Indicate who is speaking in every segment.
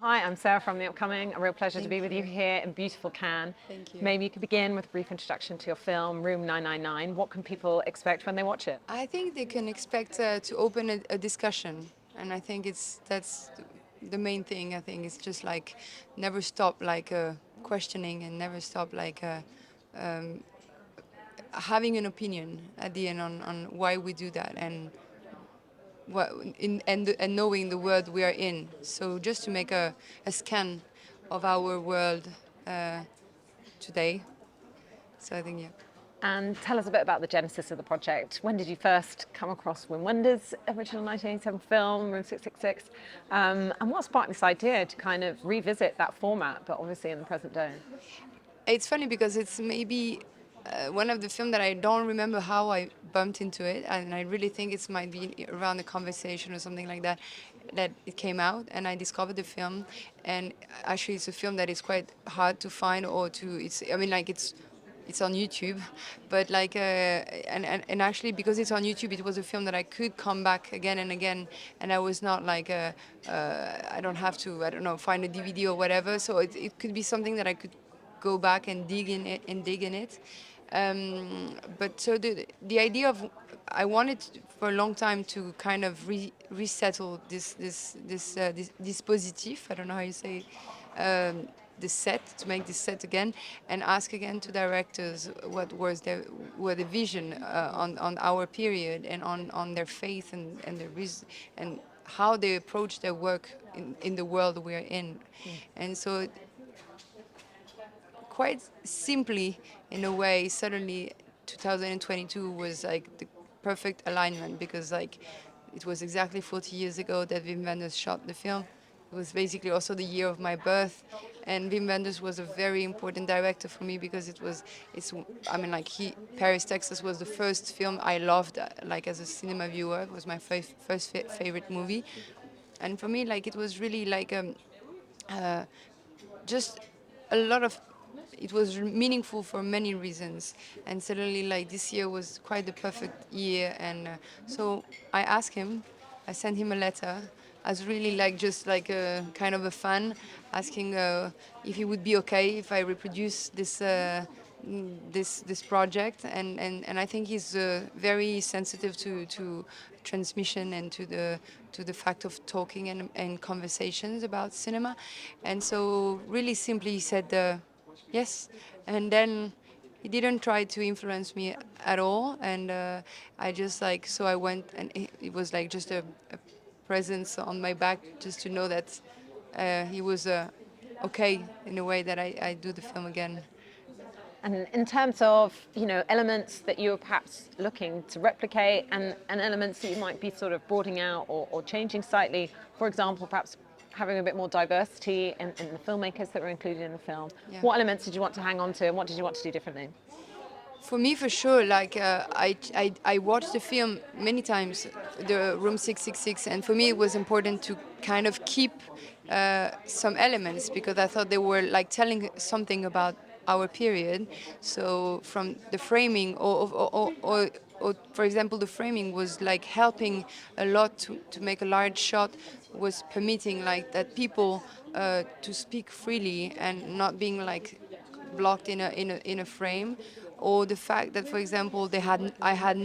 Speaker 1: Hi, I'm Sarah from The Upcoming. A real pleasure to
Speaker 2: Thank
Speaker 1: be with you
Speaker 2: you.
Speaker 1: here in beautiful Cannes.
Speaker 2: Thank you.
Speaker 1: Maybe you could begin with a brief introduction to your film, Room 999. What can people expect when they watch it?
Speaker 2: I think they can expect to open a discussion, and I think that's the main thing. I think it's just like never stop questioning and never stop having an opinion at the end on why we do that and what and knowing the world we are in. So just to make a scan of our world uh, today. So I think yeah.
Speaker 1: And tell us a bit about the genesis of the project. When did you first come across Wim Wenders' original 1987 film, Room 666? And what sparked this idea to kind of revisit that format, but obviously in the present day?
Speaker 2: It's funny because it's maybe one of the films that I don't remember how I bumped into it, and I really think it might be around a conversation or something like that that it came out, and I discovered the film. And actually, it's a film that is quite hard to find or to. It's I mean like it's on YouTube, but and actually because it's on YouTube, it was a film that I could come back again and again, and I was not I don't have to I don't know find a DVD or whatever, so it could be something that I could go back and dig in it. But so the idea of I wanted for a long time to kind of resettle this dispositif. I don't know how you say the set to make this set again and ask again to directors what was their were the vision on our period and on their faith and and how they approach their work in the world we're in. And so quite simply, in a way, suddenly 2022 was like the perfect alignment because like it was exactly 40 years ago that Wim Wenders shot the film. It was basically also the year of my birth, and Wim Wenders was a very important director for me because it's I mean like Paris, Texas was the first film I loved like as a cinema viewer. It was my first favorite movie, and for me like it was really like just a lot of it was meaningful for many reasons, and suddenly like this year was quite the perfect year. And so I asked him, I sent him a letter as really like just like a kind of a fan, asking if he would be okay if I reproduce this project. And I think he's very sensitive to transmission and to the fact of talking and conversations about cinema. And so really simply he said yes. And then he didn't try to influence me at all. And I just like so I went, and it was like just a presence on my back just to know that he was okay in a way that I do the film again.
Speaker 1: And in terms of, elements that you're perhaps looking to replicate and elements that you might be sort of broadening out or changing slightly, for example, perhaps having a bit more diversity in the filmmakers that were included in the film.
Speaker 2: Yeah.
Speaker 1: What elements did you want to hang on to and what did you want to do differently?
Speaker 2: For me, for sure, I watched the film many times, the Room 666, and for me it was important to kind of keep some elements because I thought they were like telling something about our period. So from the framing, or for example, the framing was like helping a lot to make a large shot, was permitting like that people to speak freely and not being like blocked in a frame, or the fact that, for example, I had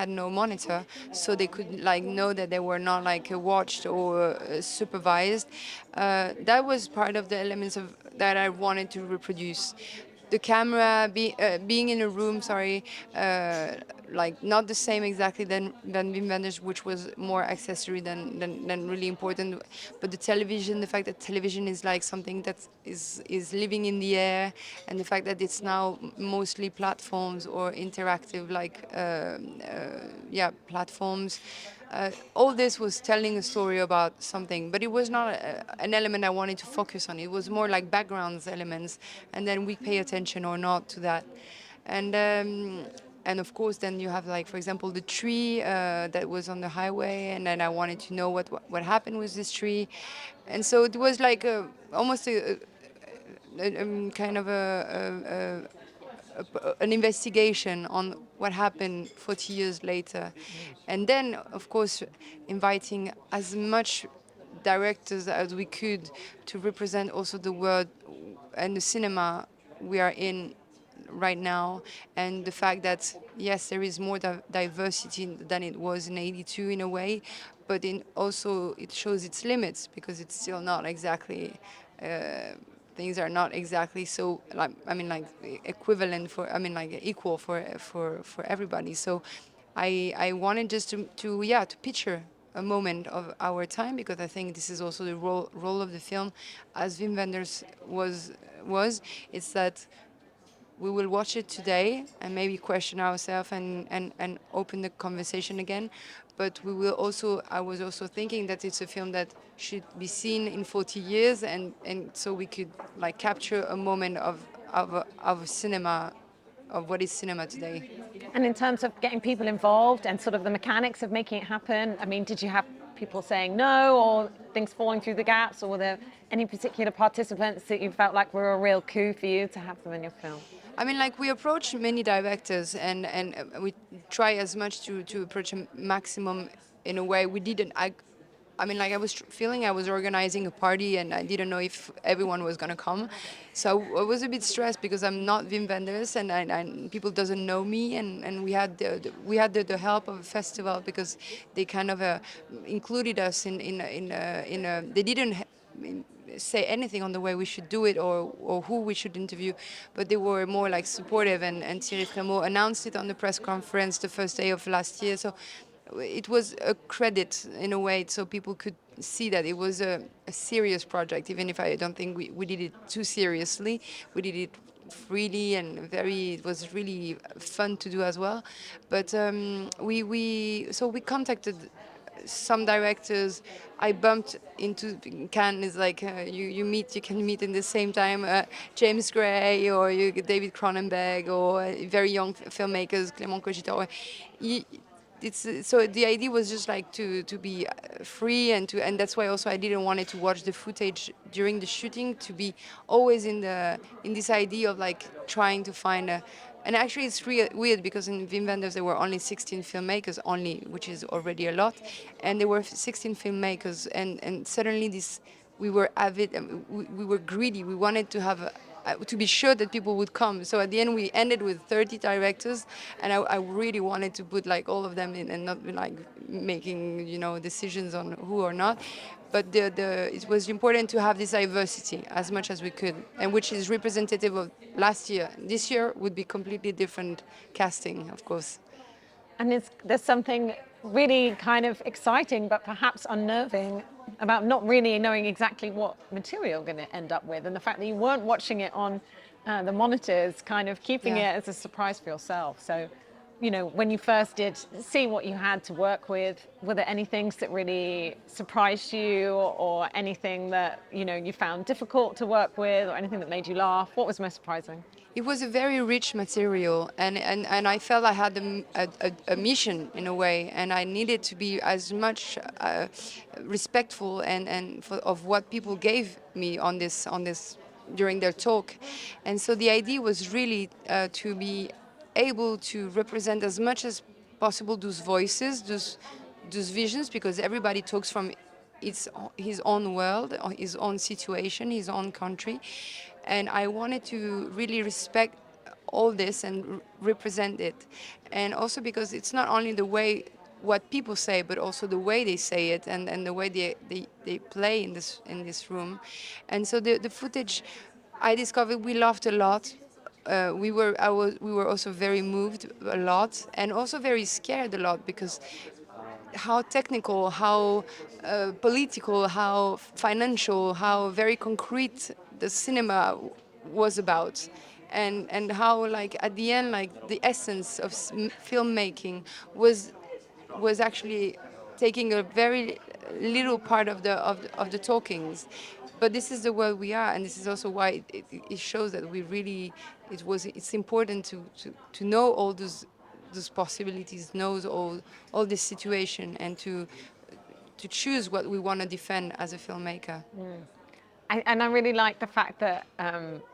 Speaker 2: no monitor, so they could like know that they were not like watched or supervised. That was part of the elements of that I wanted to reproduce. The camera being in a room, sorry, like not the same exactly than Wim Wenders, which was more accessory than really important. But the television, the fact that television is like something that is living in the air, and the fact that it's now mostly platforms or interactive platforms. All this was telling a story about something, but it was not an element I wanted to focus on. It was more like backgrounds elements, and then we pay attention or not to that. And and of course, then you have like, for example, the tree that was on the highway, and then I wanted to know what happened with this tree, and so it was like almost kind of an investigation on what happened 40 years later. And then, of course, inviting as much directors as we could to represent also the world and the cinema we are in right now, and the fact that yes, there is more diversity than it was in '82 in a way, but in also it shows its limits because it's still not exactly things are not exactly so like I mean like equivalent for I mean like equal for everybody. So I wanted just to yeah to picture a moment of our time because I think this is also the role of the film, as Wim Wenders was. It's that we will watch it today and maybe question ourselves and open the conversation again. But we will also, I was also thinking that it's a film that should be seen in 40 years and so we could like capture a moment of cinema, of what is cinema today.
Speaker 1: And in terms of getting people involved and sort of the mechanics of making it happen, I mean, did you have people saying no or things falling through the gaps, or were there any particular participants that you felt like were a real coup for you to have them in your film?
Speaker 2: I mean, like we approach many directors and we try as much to approach a maximum in a way we didn't. I mean, like I was feeling I was organizing a party and I didn't know if everyone was gonna come, so I was a bit stressed because I'm not Wim Wenders and people doesn't know me and we had the help of a festival because they kind of included us in a they didn't. Say anything on the way we should do it or who we should interview, but they were more like supportive and Thierry Frémaux announced it on the press conference the first day of last year. So it was a credit in a way so people could see that it was a serious project, even if I don't think we did it too seriously. We did it freely and very it was really fun to do as well. But we contacted some directors. I bumped into Cannes is like you can meet in the same time James Gray or David Cronenberg or very young filmmakers Clément Cogita. You, it's so the idea was just like to be free and that's why also I didn't want it to watch the footage during the shooting to be always in this idea of like trying to find a. And actually, it's weird because in Wim Wenders there were only 16 filmmakers, only, which is already a lot, and there were 16 filmmakers, and suddenly this, we were avid, we were greedy. We wanted to have to be sure that people would come. So at the end, we ended with 30 directors, and I really wanted to put like all of them in and not be like making decisions on who or not. But it was important to have this diversity as much as we could, and which is representative of last year. This year would be completely different casting, of course.
Speaker 1: And there's something really kind of exciting, but perhaps unnerving about not really knowing exactly what material you're going to end up with. And the fact that you weren't watching it on the monitors, kind of keeping
Speaker 2: Yeah.
Speaker 1: it as a surprise for yourself. So, when you first did see what you had to work with, were there any things that really surprised you or anything that, you found difficult to work with or anything that made you laugh? What was most surprising?
Speaker 2: It was a very rich material, and I felt I had a mission in a way, and I needed to be as much respectful of what people gave me on this during their talk, and so the idea was really to be able to represent as much as possible those voices, those visions, because everybody talks from his own world, his own situation, his own country. And I wanted to really respect all this and represent it. And also because it's not only the way what people say, but also the way they say it and the way they play in this room. And so the footage I discovered we laughed a lot. We were also very moved a lot and also very scared a lot because how technical, how political, how financial, how very concrete the cinema was about, and how like at the end like the essence of filmmaking was was actually taking a very little part of the talkings. But this is the world we are, and this is also why it shows that we really it's important to know all those possibilities, knows all this situation, and to choose what we want to defend as a filmmaker.
Speaker 1: And I really like the fact that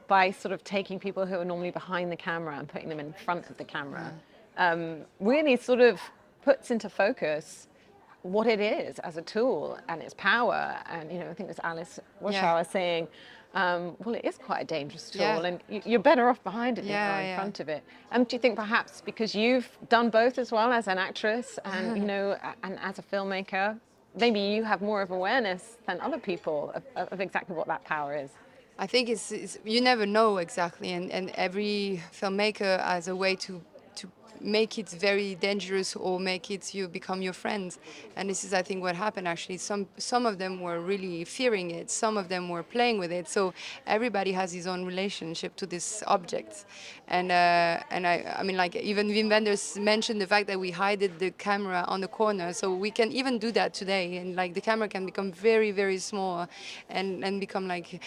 Speaker 1: by sort of taking people who are normally behind the camera and putting them in front of the camera, really sort of puts into focus what it is as a tool and its power. And I think it was Alice
Speaker 2: Yeah.
Speaker 1: Washauer saying, well, it is quite a dangerous
Speaker 2: Yeah.
Speaker 1: tool, and you're better off behind it than you are
Speaker 2: Yeah.
Speaker 1: in
Speaker 2: Yeah.
Speaker 1: front of it. Do you think perhaps because you've done both as well as an actress and and as a filmmaker, maybe you have more of awareness than other people of exactly what that power is?
Speaker 2: I think it's you never know exactly, and every filmmaker has a way to make it very dangerous or make it you become your friend. And this is, I think, what happened actually. Some of them were really fearing it, some of them were playing with it. So everybody has his own relationship to this object, and I mean, like even Wim Wenders mentioned the fact that we hide the camera on the corner, so we can even do that today, and like the camera can become very very small, and become like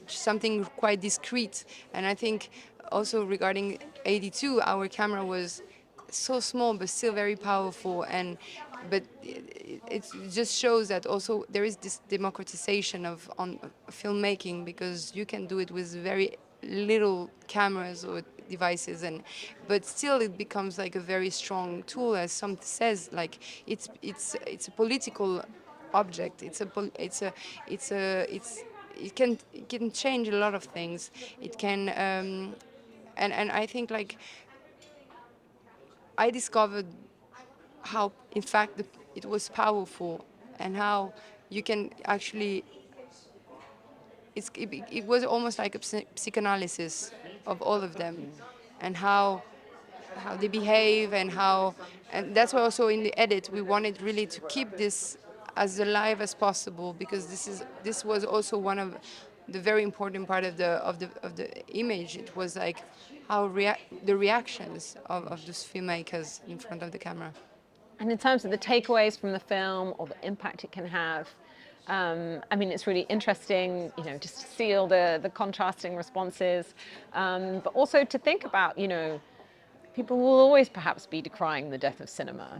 Speaker 2: something quite discreet. And I think also regarding 82, our camera was so small but still very powerful. And but it just shows that also there is this democratization of on filmmaking, because you can do it with very little cameras or devices, and but still it becomes like a very strong tool, as some says, like it's a political object. It can change a lot of things. It can and I think like I discovered how in fact it was powerful, and how you can actually it was almost like a psychoanalysis of all of them, and how they behave, and that's why also in the edit we wanted really to keep this as alive as possible, because this was also one of the very important part of the image. It was like how the reactions of those filmmakers in front of the camera.
Speaker 1: And in terms of the takeaways from the film or the impact it can have, I mean, it's really interesting, just to see all the contrasting responses, but also to think about, people will always perhaps be decrying the death of cinema,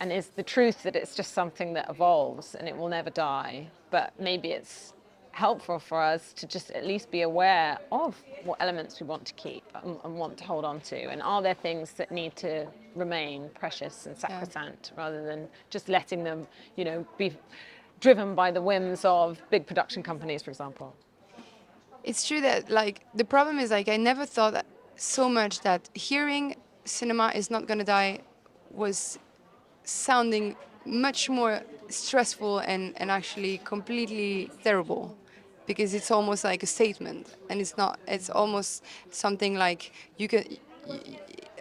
Speaker 1: and is the truth that it's just something that evolves and it will never die. But maybe it's helpful for us to just at least be aware of what elements we want to keep and want to hold on to, and are there things that need to remain precious and
Speaker 2: Yeah.
Speaker 1: sacrosanct rather than just letting them, be driven by the whims of big production companies, for example.
Speaker 2: It's true that like the problem is like I never thought so much that hearing cinema is not gonna die was sounding much more stressful and actually completely terrible, because it's almost like a statement, and it's not. It's almost something like you can.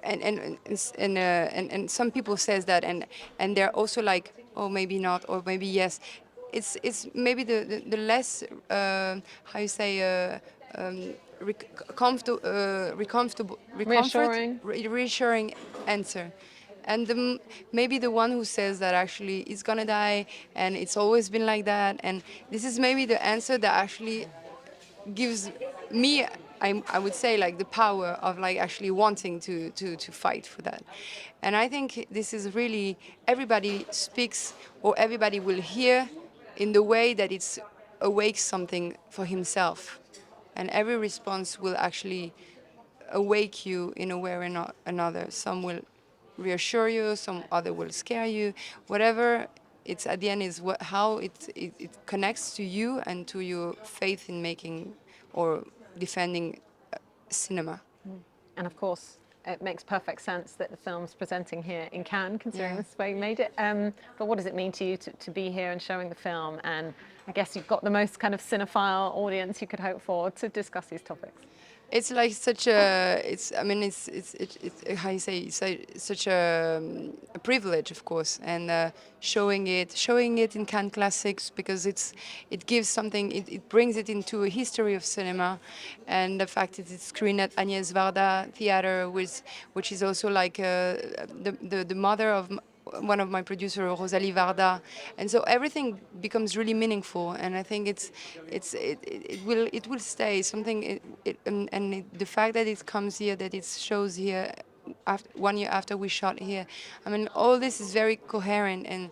Speaker 2: And some people says that, and they're also like, oh, maybe not, or maybe yes. It's maybe the less how you say
Speaker 1: Reassuring.
Speaker 2: reassuring answer. And maybe the one who says that actually it's gonna die and it's always been like that, and this is maybe the answer that actually gives me, I would say, like the power of like actually wanting to fight for that. And I think this is really, everybody speaks or everybody will hear in the way that it's awakes something for himself, and every response will actually awake you in a way or not another. Some will reassure you, some other will scare you, whatever. It's at the end is how it connects to you and to your faith in making or defending cinema.
Speaker 1: And of course, it makes perfect sense that the film's presenting here in Cannes, considering
Speaker 2: Yeah.
Speaker 1: this is where you made it. But what does it mean to you to be here and showing the film? And I guess you've got the most kind of cinephile audience you could hope for to discuss these topics.
Speaker 2: It's like such a. It's. I mean, it's how you say. Such a privilege, of course, and showing it in Cannes Classics, because it gives something. It brings it into a history of cinema, and the fact that it's screened at Agnès Varda Theater, which is also like the mother of one of my producer, Rosalie Varda, and so everything becomes really meaningful. And I think it will stay something. The fact that it comes here, that it shows here, after 1 year after we shot here, I mean, all this is very coherent, and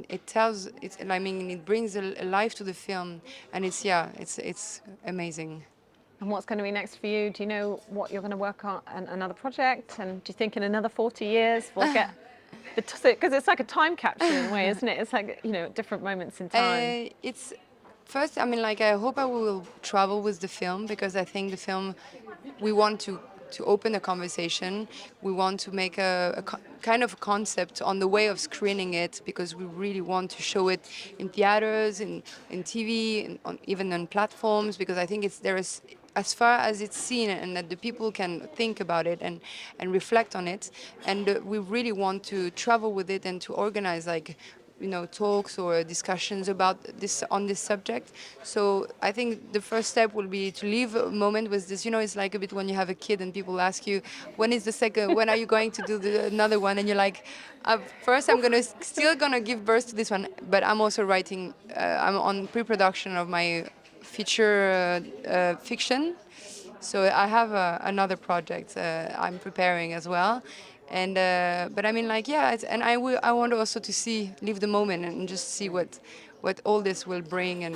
Speaker 2: it tells it. I mean, it brings a life to the film, and it's amazing.
Speaker 1: And what's going to be next for you? Do you know what you're going to work on another project? And do you think in another 40 years we'll get Because it's like a time capsule in a way, isn't it? It's like, different moments in time.
Speaker 2: It's first, I mean, like, I hope I will travel with the film because I think the film, we want to open a conversation. We want to make kind of a concept on the way of screening it because we really want to show it in theaters, in TV, even on platforms because I think there is, as far as it's seen and that the people can think about it and reflect on it. And we really want to travel with it and to organize like talks or discussions about this on this subject. So I think the first step will be to leave a moment with this. It's like a bit when you have a kid and people ask you, when is the second? When are you going to do another one? And you're like, first I'm still gonna give birth to this one, but I'm also writing. I'm on pre-production of my feature fiction. So I have another project I'm preparing as well, and but I mean, like, yeah, and I want also to live the moment and just see what all this will bring and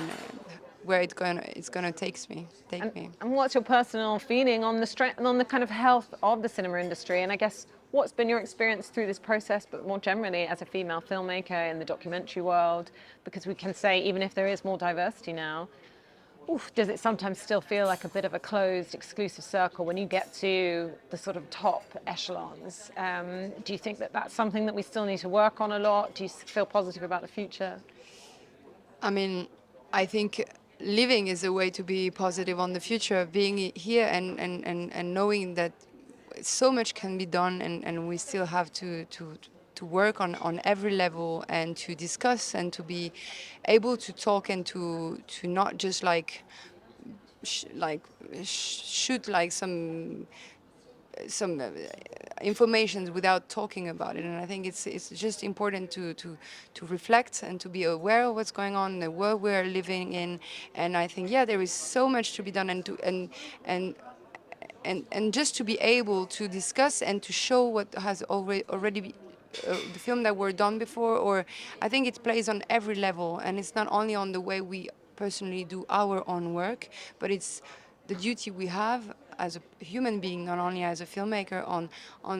Speaker 2: where it's gonna take
Speaker 1: And,
Speaker 2: me.
Speaker 1: and what's your personal feeling on the strength and on the kind of health of the cinema industry? And I guess what's been your experience through this process, but more generally as a female filmmaker in the documentary world? Because we can say, even if there is more diversity now, oof, does it sometimes still feel like a bit of a closed, exclusive circle when you get to the sort of top echelons? Do you think that that's something that we still need to work on a lot? Do you feel positive about the future?
Speaker 2: I mean, I think living is a way to be positive on the future, being here and knowing that so much can be done and we still have to work on every level and to discuss and to be able to talk and to not just like shoot like some information without talking about it. And I think it's just important to reflect and to be aware of what's going on in the world we're living in. And I think, yeah, there is so much to be done and and just to be able to discuss and to show what has already the film that were done before. Or I think it plays on every level, and it's not only on the way we personally do our own work, but it's the duty we have as a human being, not only as a filmmaker, on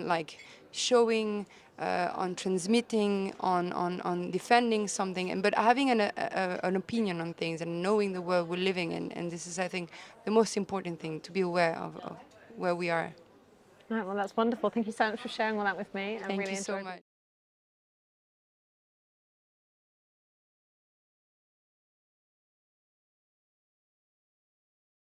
Speaker 2: like showing, on transmitting, on defending something, but having an opinion on things and knowing the world we're living in. And this is, I think, the most important thing, to be aware of where we are.
Speaker 1: Right, well, that's wonderful. Thank you so much for sharing all that with me. I
Speaker 2: Thank
Speaker 1: really
Speaker 2: you so
Speaker 1: enjoyed it.
Speaker 2: much.